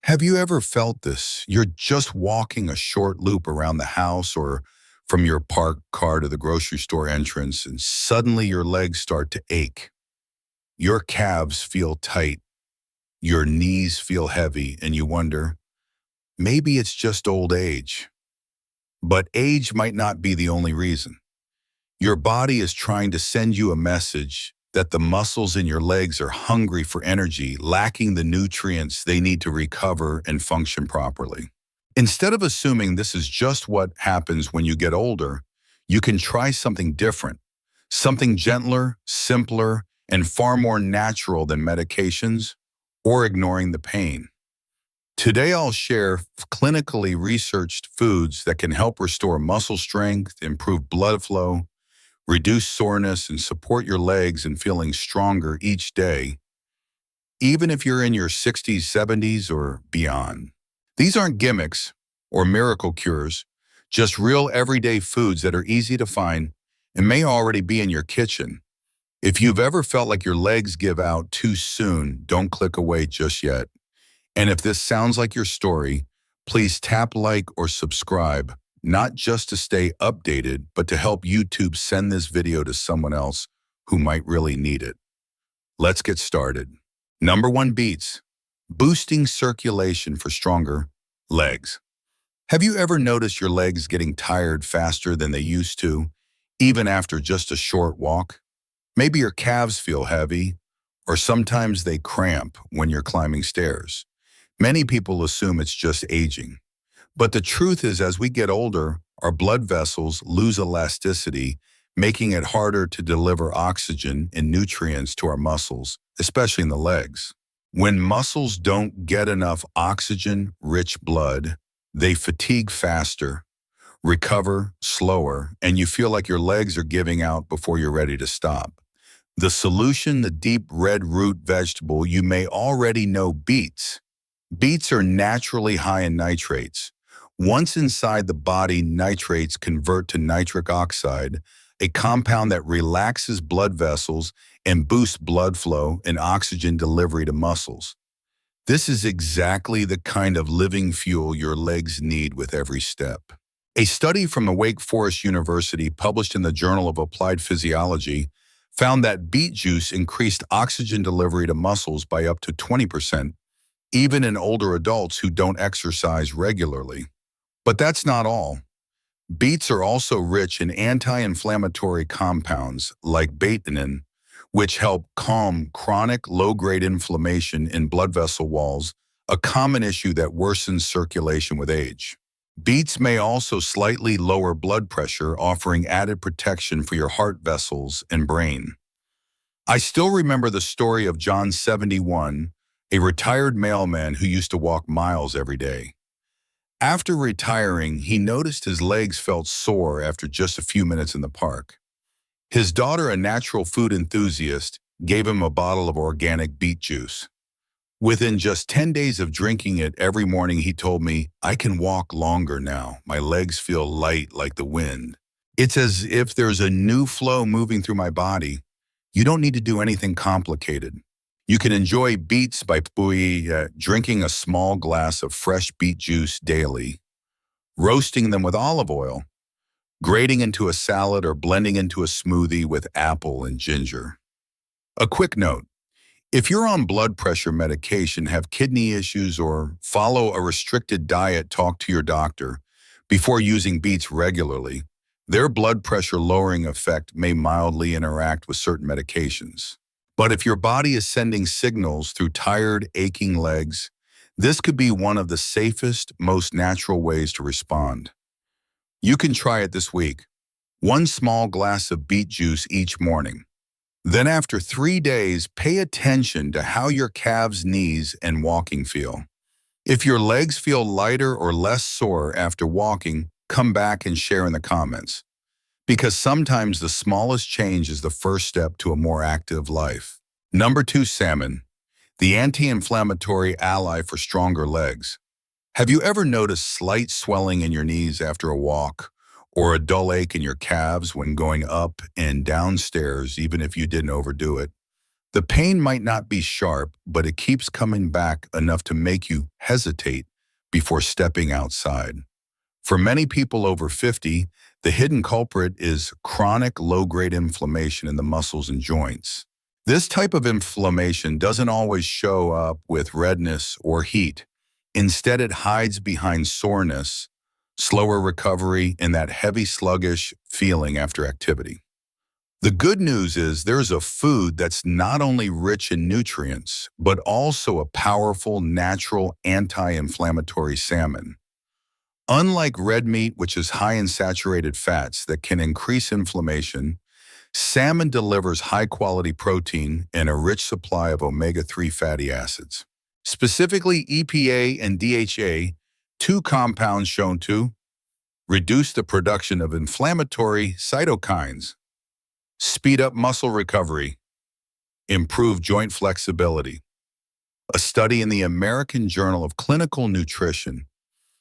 Have you ever felt this? You're just walking a short loop around the house or from your parked car to the grocery store entrance, and suddenly your legs start to ache. Your calves feel tight, your knees feel heavy, and you wonder, maybe it's just old age. But age might not be the only reason. Your body is trying to send you a message that the muscles in your legs are hungry for energy, lacking the nutrients they need to recover and function properly. Instead of assuming this is just what happens when you get older, you can try something different, something gentler, simpler, and far more natural than medications or ignoring the pain. Today, I'll share clinically researched foods that can help restore muscle strength, improve blood flow, reduce soreness, and support your legs in feeling stronger each day, even if you're in your 60s, 70s, or beyond. These aren't gimmicks or miracle cures, just real everyday foods that are easy to find and may already be in your kitchen. If you've ever felt like your legs give out too soon, don't click away just yet. And if this sounds like your story, please tap like or subscribe, not just to stay updated, but to help YouTube send this video to someone else who might really need it. Let's get started. Number 1, beets, boosting circulation for stronger legs. Have you ever noticed your legs getting tired faster than they used to, even after just a short walk? Maybe your calves feel heavy, or sometimes they cramp when you're climbing stairs. Many people assume it's just aging. But the truth is, as we get older, our blood vessels lose elasticity, making it harder to deliver oxygen and nutrients to our muscles, especially in the legs. When muscles don't get enough oxygen-rich blood, they fatigue faster, recover slower, and you feel like your legs are giving out before you're ready to stop. The solution, the deep red root vegetable you may already know, beets. Beets are naturally high in nitrates. Once inside the body, nitrates convert to nitric oxide, a compound that relaxes blood vessels and boosts blood flow and oxygen delivery to muscles. This is exactly the kind of living fuel your legs need with every step. A study from the Wake Forest University published in the Journal of Applied Physiology found that beet juice increased oxygen delivery to muscles by up to 20%, even in older adults who don't exercise regularly. But that's not all. Beets are also rich in anti-inflammatory compounds like betaine, which help calm chronic low-grade inflammation in blood vessel walls, a common issue that worsens circulation with age. Beets may also slightly lower blood pressure, offering added protection for your heart vessels and brain. I still remember the story of John, 71, a retired mailman who used to walk miles every day. After retiring, he noticed his legs felt sore after just a few minutes in the park. His daughter, a natural food enthusiast, gave him a bottle of organic beet juice. Within just 10 days of drinking it every morning, he told me, "I can walk longer now. My legs feel light like the wind. It's as if there's a new flow moving through my body. You don't need to do anything complicated. You can enjoy beets by drinking a small glass of fresh beet juice daily, roasting them with olive oil, grating into a salad, or blending into a smoothie with apple and ginger." A quick note: if you're on blood pressure medication, have kidney issues, or follow a restricted diet, talk to your doctor before using beets regularly. Their blood pressure lowering effect may mildly interact with certain medications. But if your body is sending signals through tired, aching legs, this could be one of the safest, most natural ways to respond. You can try it this week. 1 small glass of beet juice each morning. Then after 3 days, pay attention to how your calves, knees, and walking feel. If your legs feel lighter or less sore after walking, come back and share in the comments. Because sometimes the smallest change is the first step to a more active life. Number 2, salmon, the anti-inflammatory ally for stronger legs. Have you ever noticed slight swelling in your knees after a walk, or a dull ache in your calves when going up and down stairs, even if you didn't overdo it? The pain might not be sharp, but it keeps coming back enough to make you hesitate before stepping outside. For many people over 50, the hidden culprit is chronic low-grade inflammation in the muscles and joints. This type of inflammation doesn't always show up with redness or heat. Instead, it hides behind soreness, slower recovery, and that heavy, sluggish feeling after activity. The good news is there's a food that's not only rich in nutrients, but also a powerful, natural, anti-inflammatory salmon. Unlike red meat, which is high in saturated fats that can increase inflammation, salmon delivers high-quality protein and a rich supply of omega-3 fatty acids. Specifically, EPA and DHA, two compounds shown to reduce the production of inflammatory cytokines, speed up muscle recovery, improve joint flexibility. A study in the American Journal of Clinical Nutrition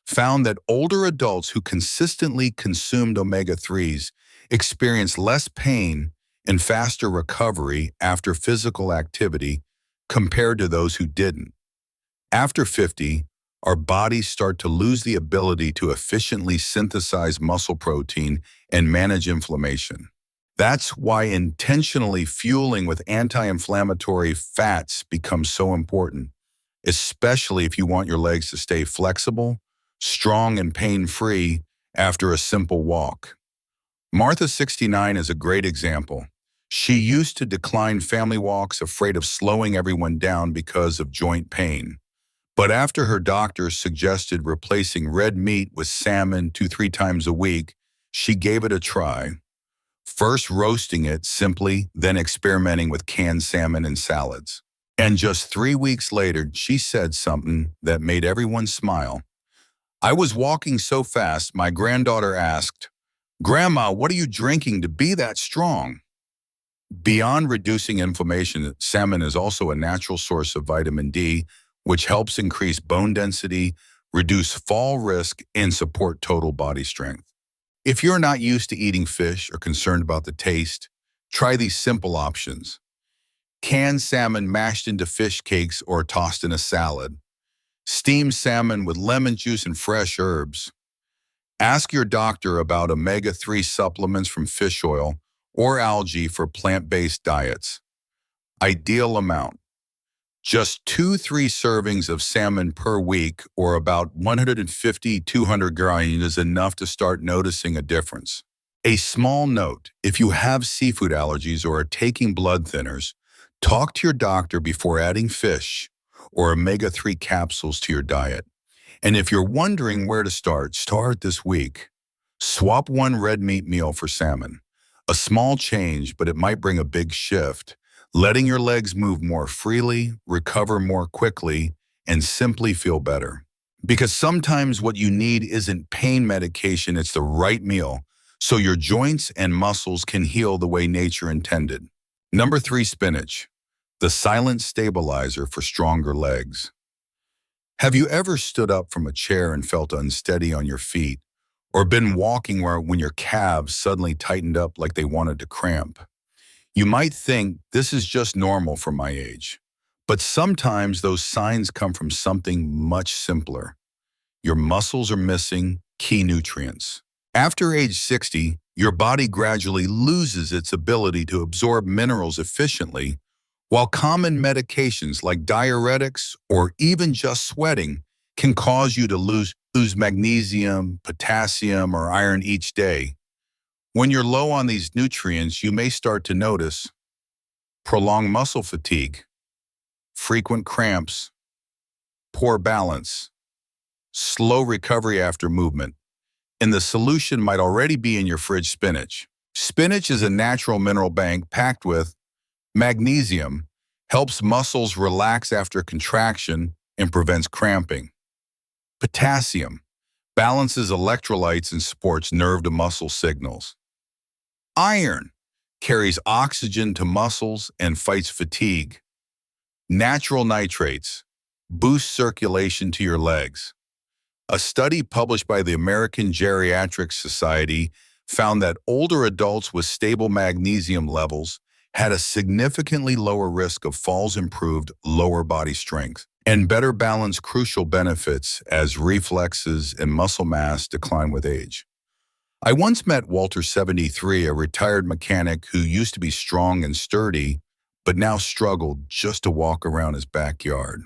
found that older adults who consistently consumed omega-3s experienced less pain and faster recovery after physical activity compared to those who didn't. After 50, our bodies start to lose the ability to efficiently synthesize muscle protein and manage inflammation. That's why intentionally fueling with anti-inflammatory fats becomes so important, especially if you want your legs to stay flexible, strong, and pain-free after a simple walk. Martha, 69, is a great example. She used to decline family walks, afraid of slowing everyone down because of joint pain. But after her doctor suggested replacing red meat with salmon 2-3 times a week, she gave it a try. First roasting it simply, then experimenting with canned salmon and salads. And just 3 weeks later, she said something that made everyone smile. "I was walking so fast, my granddaughter asked, 'Grandma, what are you drinking to be that strong?'" Beyond reducing inflammation, salmon is also a natural source of vitamin D, which helps increase bone density, reduce fall risk, and support total body strength. If you're not used to eating fish or concerned about the taste, try these simple options. Canned salmon mashed into fish cakes or tossed in a salad. Steamed salmon with lemon juice and fresh herbs. Ask your doctor about omega-3 supplements from fish oil or algae for plant-based diets. Ideal amount: just 2-3 servings of salmon per week, or about 150-200 grams, is enough to start noticing a difference. A small note: if you have seafood allergies or are taking blood thinners, talk to your doctor before adding fish or omega-3 capsules to your diet. And if you're wondering where to start this week. Swap one red meat meal for salmon. A small change, but it might bring a big shift, letting your legs move more freely, recover more quickly, and simply feel better. Because sometimes what you need isn't pain medication, it's the right meal, so your joints and muscles can heal the way nature intended. Number 3, spinach, the silent stabilizer for stronger legs. Have you ever stood up from a chair and felt unsteady on your feet, or been walking when your calves suddenly tightened up like they wanted to cramp? You might think this is just normal for my age, but sometimes those signs come from something much simpler. Your muscles are missing key nutrients. After age 60, your body gradually loses its ability to absorb minerals efficiently, while common medications like diuretics or even just sweating can cause you to lose magnesium, potassium, or iron each day. When you're low on these nutrients, you may start to notice prolonged muscle fatigue, frequent cramps, poor balance, slow recovery after movement. And the solution might already be in your fridge: spinach. Spinach is a natural mineral bank packed with magnesium, helps muscles relax after contraction, and prevents cramping. Potassium balances electrolytes and supports nerve-to-muscle signals. Iron carries oxygen to muscles and fights fatigue. Natural nitrates boost circulation to your legs. A study published by the American Geriatric Society found that older adults with stable magnesium levels had a significantly lower risk of falls, improved lower body strength, and better balance crucial benefits as reflexes and muscle mass decline with age. I once met Walter, 73, a retired mechanic who used to be strong and sturdy, but now struggled just to walk around his backyard.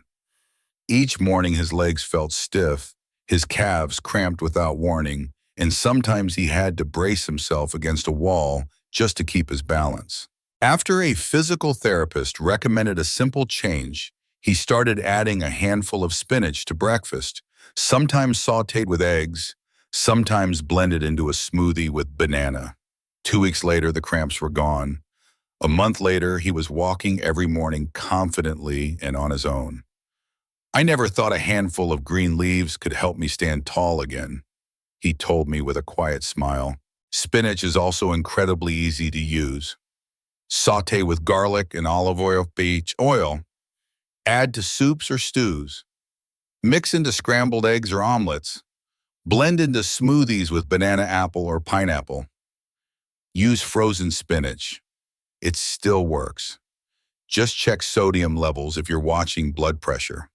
Each morning his legs felt stiff, his calves cramped without warning, and sometimes he had to brace himself against a wall just to keep his balance. After a physical therapist recommended a simple change, he started adding a handful of spinach to breakfast, sometimes sautéed with eggs, sometimes blended into a smoothie with banana. 2 weeks later, the cramps were gone. A month later, he was walking every morning confidently and on his own. I never thought a handful of green leaves could help me stand tall again, he told me with a quiet smile. Spinach is also incredibly easy to use. Sauté with garlic and olive oil, beet oil. Add to soups or stews. Mix into scrambled eggs or omelets. Blend into smoothies with banana, apple, or pineapple. Use frozen spinach. It still works. Just check sodium levels if you're watching blood pressure.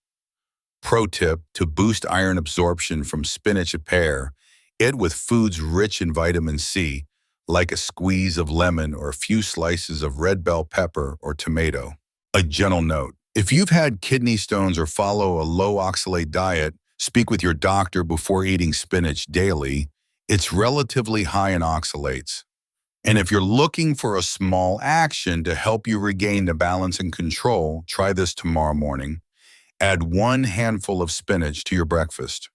Pro tip: to boost iron absorption from spinach, pair it with foods rich in vitamin C, like a squeeze of lemon or a few slices of red bell pepper or tomato. A gentle note: if you've had kidney stones or follow a low oxalate diet, speak with your doctor before eating spinach daily. It's relatively high in oxalates. And if you're looking for a small action to help you regain the balance and control, try this tomorrow morning. Add 1 handful of spinach to your breakfast.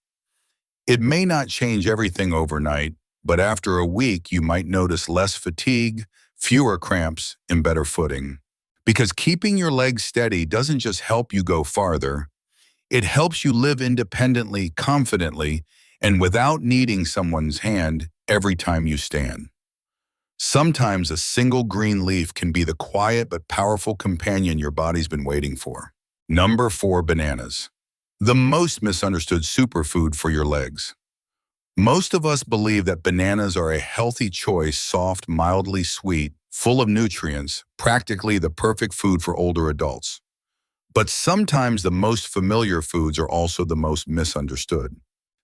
It may not change everything overnight, but after a week you might notice less fatigue, fewer cramps, and better footing. Because keeping your legs steady doesn't just help you go farther, it helps you live independently, confidently, and without needing someone's hand every time you stand. Sometimes a single green leaf can be the quiet but powerful companion your body's been waiting for. Number 4, bananas. The most misunderstood superfood for your legs. Most of us believe that bananas are a healthy choice, soft, mildly sweet, full of nutrients, practically the perfect food for older adults. But sometimes the most familiar foods are also the most misunderstood.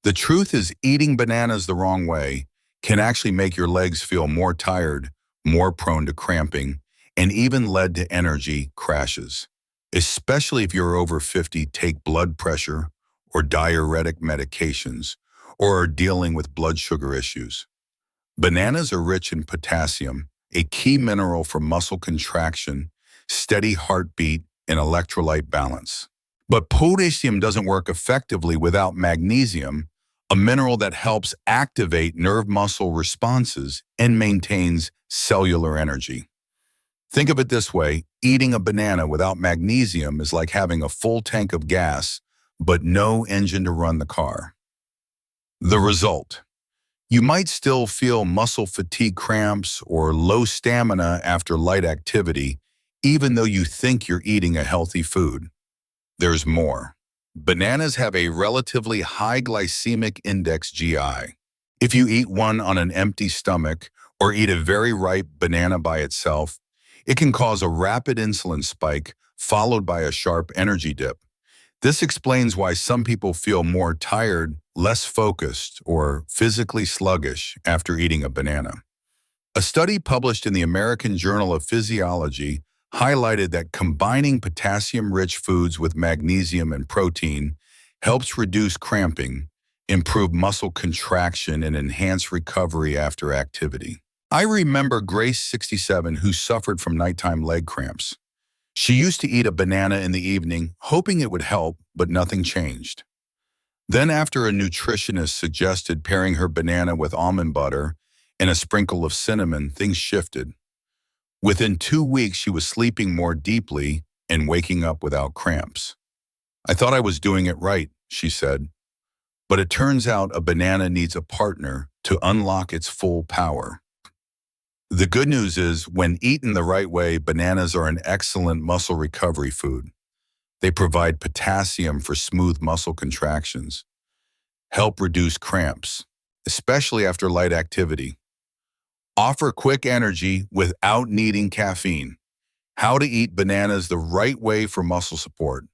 The truth is, eating bananas the wrong way can actually make your legs feel more tired, more prone to cramping, and even lead to energy crashes. Especially if you're over 50, take blood pressure or diuretic medications, or are dealing with blood sugar issues. Bananas are rich in potassium, a key mineral for muscle contraction, steady heartbeat, and electrolyte balance. But potassium doesn't work effectively without magnesium, a mineral that helps activate nerve muscle responses and maintains cellular energy. Think of it this way: eating a banana without magnesium is like having a full tank of gas, but no engine to run the car. The result: you might still feel muscle fatigue, cramps, or low stamina after light activity, even though you think you're eating a healthy food. There's more. Bananas have a relatively high glycemic index, GI. If you eat one on an empty stomach or eat a very ripe banana by itself, it can cause a rapid insulin spike followed by a sharp energy dip. This explains why some people feel more tired, less focused, or physically sluggish after eating a banana. A study published in the American Journal of Physiology highlighted that combining potassium-rich foods with magnesium and protein helps reduce cramping, improve muscle contraction, and enhance recovery after activity. I remember Grace, 67, who suffered from nighttime leg cramps. She used to eat a banana in the evening, hoping it would help, but nothing changed. Then, after a nutritionist suggested pairing her banana with almond butter and a sprinkle of cinnamon, things shifted. Within 2 weeks, she was sleeping more deeply and waking up without cramps. I thought I was doing it right, she said. But it turns out a banana needs a partner to unlock its full power. The good news is, when eaten the right way, bananas are an excellent muscle recovery food. They provide potassium for smooth muscle contractions, help reduce cramps, especially after light activity, offer quick energy without needing caffeine, How to eat bananas the right way for muscle support.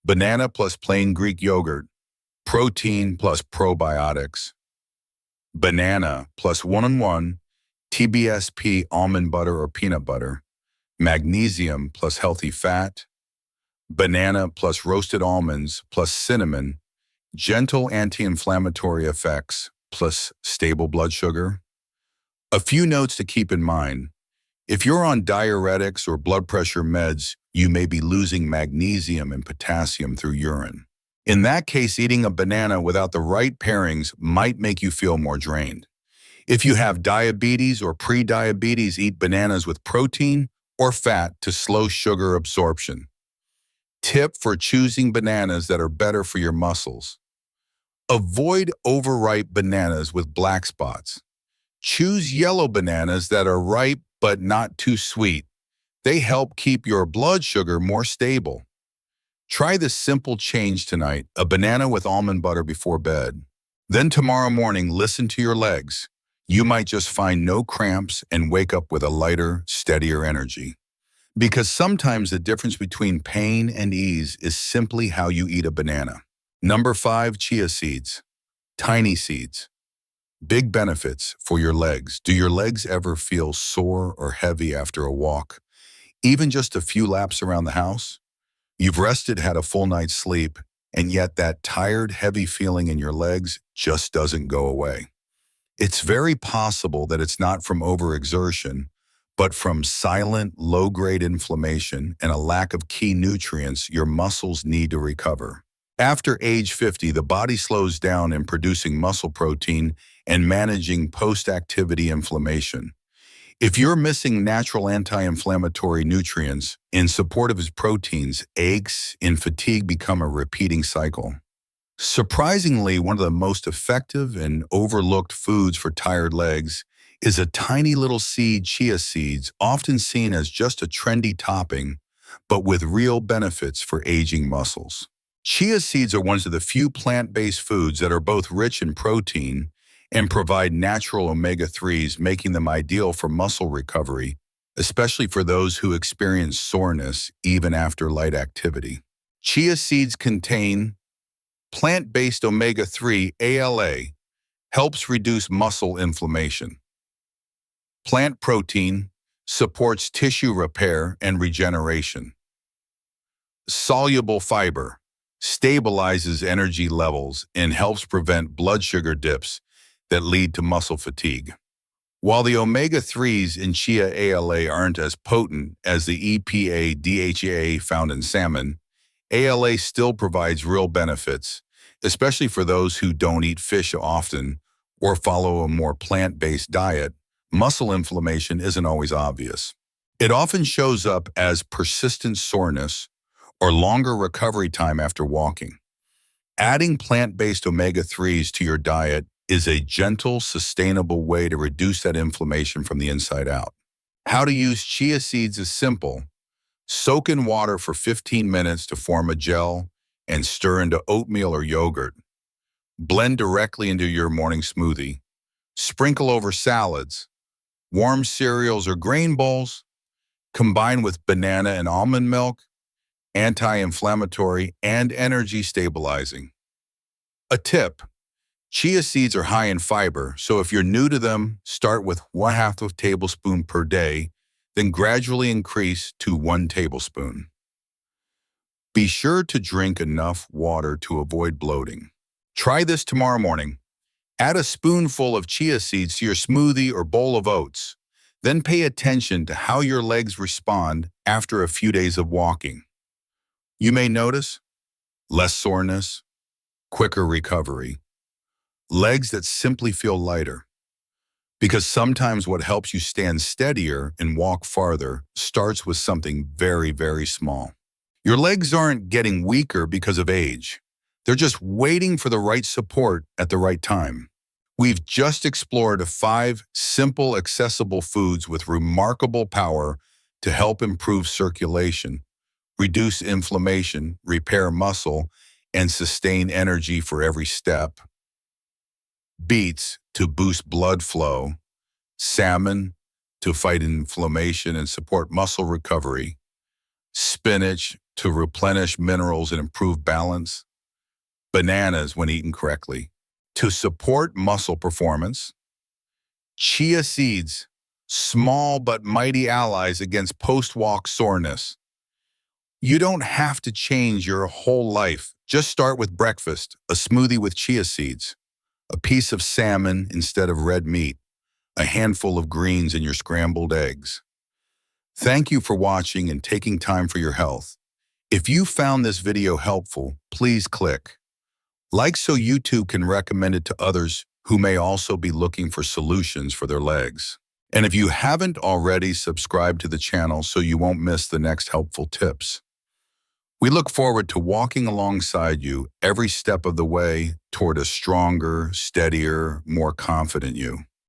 Banana plus plain Greek yogurt. Protein plus probiotics. Banana plus one-on-one TBSP almond butter or peanut butter. Magnesium plus healthy fat. Banana plus roasted almonds plus cinnamon. Gentle anti-inflammatory effects plus stable blood sugar. A few notes to keep in mind. If you're on diuretics or blood pressure meds, you may be losing magnesium and potassium through urine. In that case, eating a banana without the right pairings might make you feel more drained. If you have diabetes or pre-diabetes, eat bananas with protein or fat to slow sugar absorption. Tip for choosing bananas that are better for your muscles. Avoid overripe bananas with black spots. Choose yellow bananas that are ripe but not too sweet. They help keep your blood sugar more stable. Try this simple change tonight, a banana with almond butter before bed. Then tomorrow morning, listen to your legs. You might just find no cramps and wake up with a lighter, steadier energy. Because sometimes the difference between pain and ease is simply how you eat a banana. Number 5, chia seeds. Tiny seeds. Big benefits for your legs. Do your legs ever feel sore or heavy after a walk? Even just a few laps around the house? You've rested, had a full night's sleep, and yet that tired, heavy feeling in your legs just doesn't go away. It's very possible that it's not from overexertion, but from silent, low-grade inflammation and a lack of key nutrients your muscles need to recover. After age 50, the body slows down in producing muscle protein and managing post-activity inflammation. If you're missing natural anti-inflammatory nutrients in support of his proteins, aches and fatigue become a repeating cycle. Surprisingly, one of the most effective and overlooked foods for tired legs is a tiny little seed, chia seeds, often seen as just a trendy topping, but with real benefits for aging muscles. Chia seeds are one of the few plant-based foods that are both rich in protein and provide natural omega-3s, making them ideal for muscle recovery, especially for those who experience soreness even after light activity. Chia seeds contain plant-based omega-3 ALA, helps reduce muscle inflammation. Plant protein supports tissue repair and regeneration. Soluble fiber stabilizes energy levels and helps prevent blood sugar dips that lead to muscle fatigue. While the omega-3s in chia ALA aren't as potent as the EPA DHA found in salmon, ALA still provides real benefits, especially for those who don't eat fish often or follow a more plant-based diet. Muscle inflammation isn't always obvious. It often shows up as persistent soreness or longer recovery time after walking. Adding plant-based omega-3s to your diet is a gentle, sustainable way to reduce that inflammation from the inside out. How to use chia seeds is simple. Soak in water for 15 minutes to form a gel and stir into oatmeal or yogurt. Blend directly into your morning smoothie. Sprinkle over salads, warm cereals or grain bowls. Combine with banana and almond milk, anti-inflammatory and energy stabilizing. A tip: chia seeds are high in fiber, so if you're new to them, start with 1/2 tablespoon per day, then gradually increase to 1 tablespoon. Be sure to drink enough water to avoid bloating. Try this tomorrow morning. Add a spoonful of chia seeds to your smoothie or bowl of oats. Then pay attention to how your legs respond after a few days of walking. You may notice less soreness, quicker recovery, legs that simply feel lighter. Because sometimes what helps you stand steadier and walk farther starts with something very, very small. Your legs aren't getting weaker because of age. They're just waiting for the right support at the right time. We've just explored 5 simple, accessible foods with remarkable power to help improve circulation, reduce inflammation, repair muscle, and sustain energy for every step. Beets to boost blood flow, salmon to fight inflammation and support muscle recovery, spinach to replenish minerals and improve balance, bananas when eaten correctly to support muscle performance, chia seeds, small but mighty allies against post-walk soreness. You don't have to change your whole life. Just start with breakfast, a smoothie with chia seeds, a piece of salmon instead of red meat, a handful of greens in your scrambled eggs. Thank you for watching and taking time for your health. If you found this video helpful, please click like so YouTube can recommend it to others who may also be looking for solutions for their legs. And if you haven't already, subscribe to the channel so you won't miss the next helpful tips. We look forward to walking alongside you every step of the way toward a stronger, steadier, more confident you.